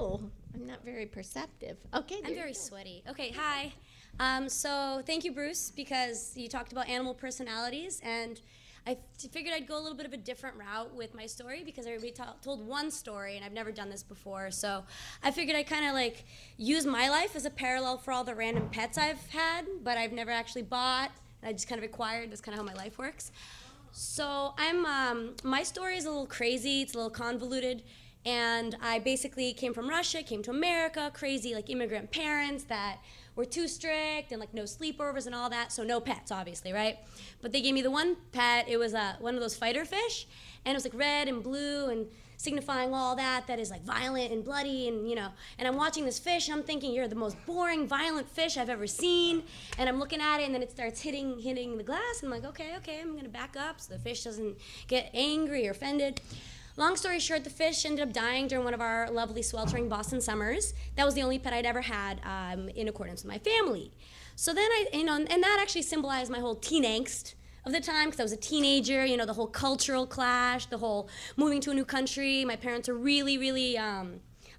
Oh, I'm not very perceptive. Okay, I'm very sweaty. Okay, hi. So thank you, Bruce, because you talked about animal personalities, and figured I'd go a little bit of a different route with my story because everybody told one story, and I've never done this before. So I figured I'd kind of like use my life as a parallel for all the random pets I've had, but I've never actually bought. And I just kind of acquired. That's kind of how my life works. So my story is a little crazy. It's a little convoluted. And I basically came from Russia, came to America, crazy like immigrant parents that were too strict and like no sleepovers and all that, so no pets, obviously, right? But they gave me the one pet. It was one of those fighter fish, and it was like red and blue and signifying all that is like violent and bloody, and and I'm watching this fish and I'm thinking, you're the most boring, violent fish I've ever seen, and I'm looking at it and then it starts hitting the glass, and I'm like, okay, I'm gonna back up so the fish doesn't get angry or offended. Long story short, the fish ended up dying during one of our lovely sweltering Boston summers. That was the only pet I'd ever had in accordance with my family. So then and that actually symbolized my whole teen angst of the time because I was a teenager, the whole cultural clash, the whole moving to a new country. My parents are really, really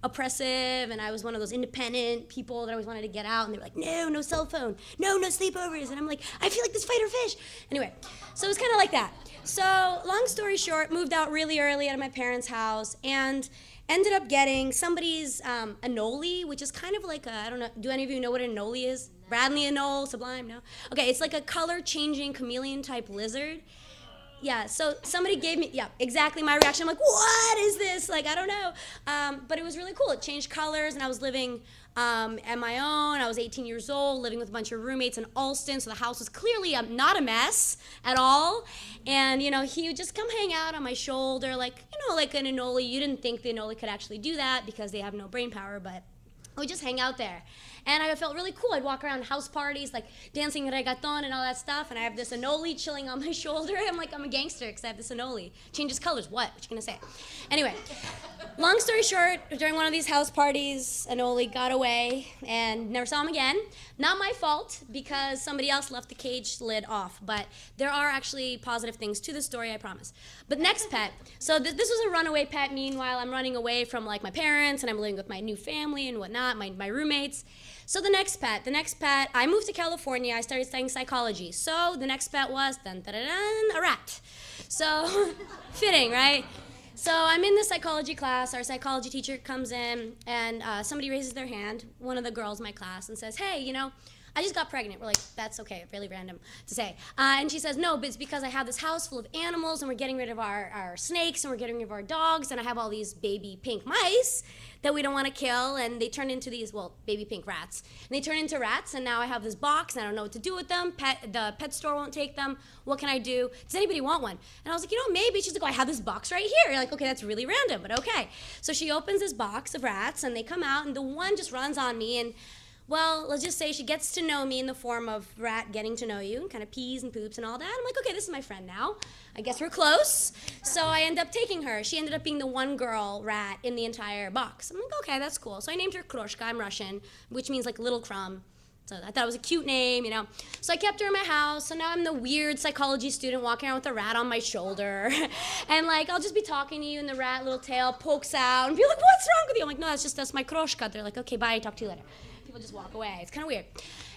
oppressive, and I was one of those independent people that always wanted to get out, and they were like, no cell phone, no sleepovers, and I'm like, I feel like this fighter fish. Anyway, so it was kind of like that. So long story short, moved out really early out of my parents' house and ended up getting somebody's anole, which is kind of like I don't know, do any of you know what an anole is? Bradley anole, Sublime, no? Okay, it's like a color-changing chameleon-type lizard. Yeah, so somebody gave me, exactly my reaction. I'm like, what is this? Like, I don't know. But it was really cool. It changed colors, and I was living on my own. I was 18 years old, living with a bunch of roommates in Alston, so the house was clearly not a mess at all. And, he would just come hang out on my shoulder, like, like an anole. You didn't think the anole could actually do that because they have no brain power, but I would just hang out there. And I felt really cool. I'd walk around house parties, like dancing reggaeton and all that stuff, and I have this anole chilling on my shoulder. I'm like, I'm a gangster because I have this anole. Changes colors. What you gonna say? Anyway, long story short, during one of these house parties, anole got away and never saw him again. Not my fault because somebody else left the cage lid off, but there are actually positive things to the story, I promise. But next pet, so this was a runaway pet. Meanwhile, I'm running away from like my parents, and I'm living with my new family and whatnot, my roommates. So the next pet, I moved to California. I started studying psychology. So the next pet was, a rat. So fitting, right? So I'm in the psychology class. Our psychology teacher comes in, and somebody raises their hand, one of the girls in my class, and says, hey, I just got pregnant. We're like, that's okay, really random to say. And she says, no, but it's because I have this house full of animals, and we're getting rid of our snakes, and we're getting rid of our dogs, and I have all these baby pink mice that we don't want to kill, and they turn into these, baby pink rats. And they turn into rats, and now I have this box, and I don't know what to do with them. The pet store won't take them. What can I do? Does anybody want one? And I was like, maybe. She's like, I have this box right here. You're like, okay, that's really random, but okay. So she opens this box of rats, and they come out, and the one just runs on me, and let's just say she gets to know me in the form of rat getting to know you, and kind of pees and poops and all that. I'm like, okay, this is my friend now. I guess we're close. So I end up taking her. She ended up being the one girl rat in the entire box. I'm like, okay, that's cool. So I named her Kroshka. I'm Russian, which means like little crumb. So I thought it was a cute name, So I kept her in my house. So now I'm the weird psychology student walking around with a rat on my shoulder. And like, I'll just be talking to you and the rat little tail pokes out and be like, what's wrong with you? I'm like, no, that's my Kroshka. They're like, okay, bye, talk to you later. People just walk away. It's kind of weird.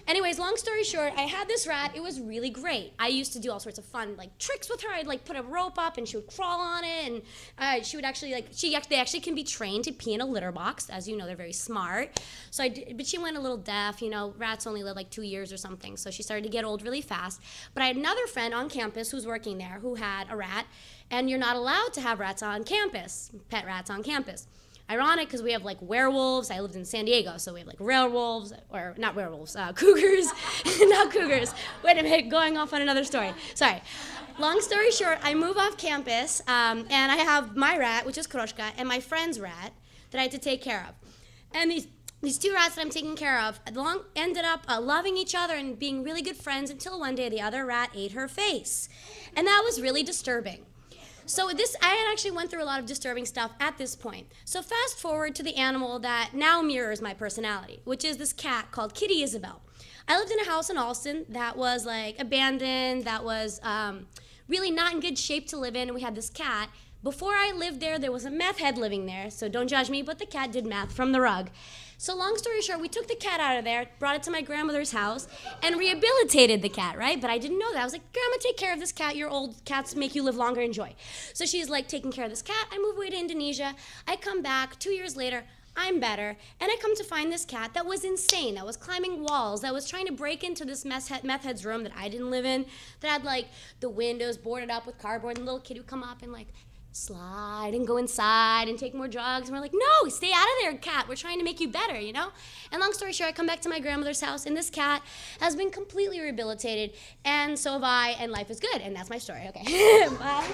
Anyways, long story short, I had this rat. It was really great. I used to do all sorts of fun like tricks with her. I'd like put a rope up and she would crawl on it, and she would actually they actually can be trained to pee in a litter box. As you know, they're very smart. So but she went a little deaf. Rats only live like 2 years or something. So she started to get old really fast. But I had another friend on campus who's working there who had a rat, and you're not allowed to have rats on campus, pet rats on campus. Ironic because we have like werewolves. I lived in San Diego, so we have like werewolves, or not werewolves, cougars, not cougars. Wait a minute, going off on another story. Sorry. Long story short, I move off campus, and I have my rat, which is Kroshka, and my friend's rat that I had to take care of. And these two rats that I'm taking care of ended up loving each other and being really good friends until one day the other rat ate her face. And that was really disturbing. So I had actually went through a lot of disturbing stuff at this point. So fast forward to the animal that now mirrors my personality, which is this cat called Kitty Isabel. I lived in a house in Alston that was like abandoned, that was really not in good shape to live in, and we had this cat, Before I lived there, there was a meth head living there, so don't judge me, but the cat did meth from the rug. So long story short, we took the cat out of there, brought it to my grandmother's house, and rehabilitated the cat, right? But I didn't know that. I was like, Grandma, take care of this cat. Your old cats make you live longer, enjoy. So she's like taking care of this cat. I move away to Indonesia. I come back 2 years later. I'm better, and I come to find this cat that was insane, that was climbing walls, that was trying to break into this meth head's room that I didn't live in, that had like the windows boarded up with cardboard, and the little kid would come up and like slide and go inside and take more drugs, and we're like, no, stay out of there, cat, we're trying to make you better, you know? And long story short, I come back to my grandmother's house, and this cat has been completely rehabilitated, and so have I, and life is good, and that's my story, okay. Bye.